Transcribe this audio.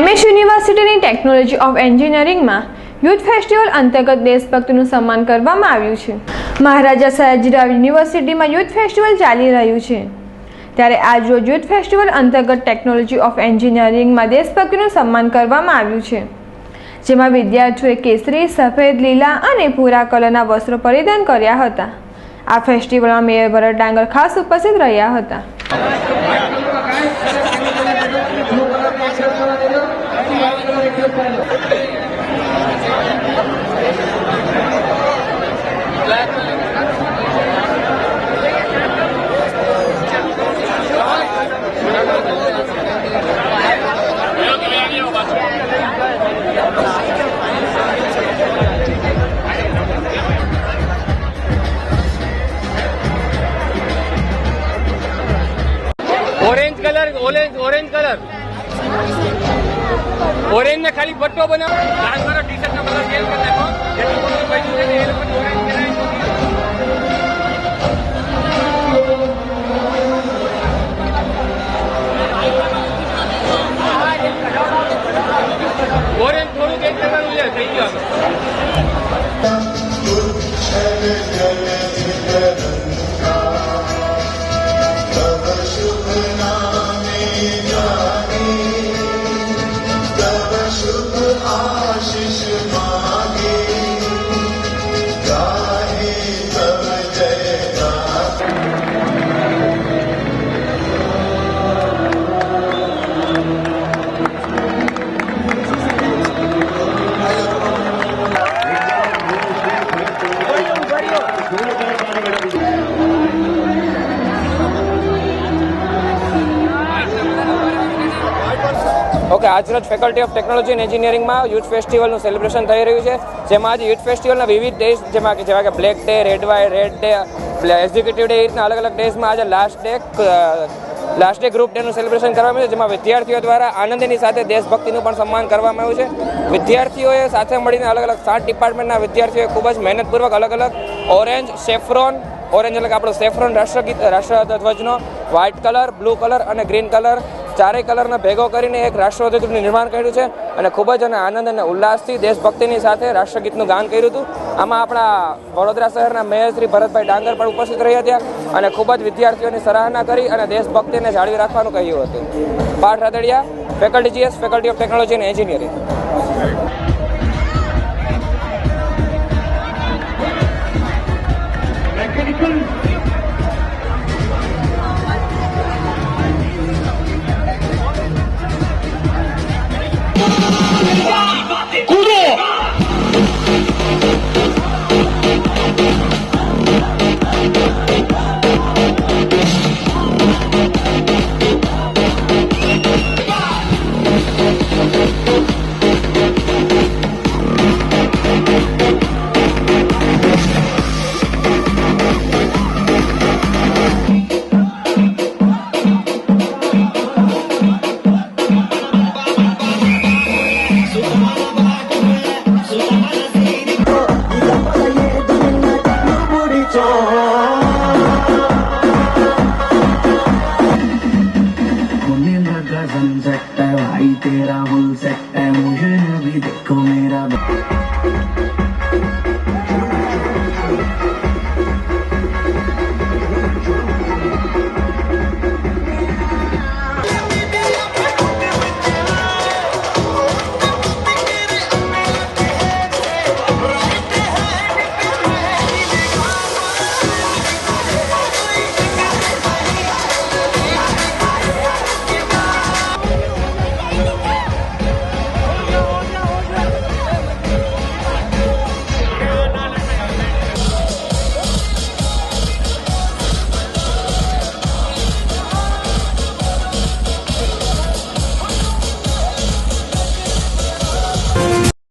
MS યુનિવર્સિટીની technology of એન્જિનિયરિંગમાં youth festival અંતર્ગત દેશભક્તિનું સન્માન કરવામાં આવ્યું છે। મહારાજા સયાજીરાવ યુનિવર્સિટીમાં યુથ ફેસ્ટિવલ ચાલી રહ્યું છે, ત્યારે આજરોજ યુથ ફેસ્ટિવલ અંતર્ગત ટેકનોલોજી ઓફ એન્જિનિયરિંગમાં દેશભક્તિનું સન્માન કરવામાં આવ્યું છે, જેમાં વિદ્યાર્થીઓએ કેસરી, સફેદ, લીલા અને ભૂરા કલરના વસ્ત્રો પરિધાન કર્યા હતા। આ ફેસ્ટિવલમાં મેયર ભરત ડાંગર ખાસ ઉપસ્થિત રહ્યા હતા। ऑरेंज कलर ऑरेंज ने खाली पट्टो बनाओ, लाल वाला टी शर्ट का कलर चेंज कर देखो, जैसे कोई भाई दूसरे ने ये लोग ऑरेंज बनाई ऑरेंज थोड़ू चेंज करવાનું છે થઈ ગયો। ओके, આજરોજ ફેકલ્ટી ઓફ ટેકનોલોજી એન્ડ એન્જિનિયરિંગમાં યુથ ફેસ્ટિવલનું સેલિબ્રેશન થઈ રહ્યું છે, જેમાં આજે યુથ ફેસ્ટિવલના વિવિધ ડેઝ જેવા કે black day, red day, executive day, એ રીતના અલગ અલગ ડેઝમાં આજે લાસ્ટ ડે ગ્રુપ ડેનું સેલિબ્રેશન કરવામાં આવ્યું છે, જેમાં વિદ્યાર્થીઓ દ્વારા આનંદની સાથે દેશભક્તિનું પણ સન્માન કરવામાં આવ્યું છે। વિદ્યાર્થીઓએ સાથે મળીને અલગ અલગ 7 ડિપાર્ટમેન્ટના વિદ્યાર્થીઓએ ખૂબ જ મહેનતપૂર્વક અલગ અલગ ઓરેન્જ એટલે કે આપણો સેફ્રોન રાષ્ટ્રધ્વજનો વ્હાઇટ કલર, બ્લુ કલર અને ગ્રીન કલર ચારેય કલરને ભેગો કરીને એક રાષ્ટ્રધ્વજનું નિર્માણ કર્યું છે અને ખૂબ જ આનંદ અને ઉલ્લાસથી દેશભક્તિની સાથે રાષ્ટ્રગીતનું ગાન કર્યું હતું। આમાં આપણા વડોદરા શહેરના મેયર શ્રી ભરતભાઈ ડાંગર પણ ઉપસ્થિત રહ્યા હતા અને ખૂબ જ વિદ્યાર્થીઓની સરાહના કરી અને દેશભક્તિને જાળવી રાખવાનું કહ્યું હતું। Parth Radadiya, faculty GS, faculty of technology and engineering. भाई तेरा फुल सेट है, मुझे भी देखो मेरा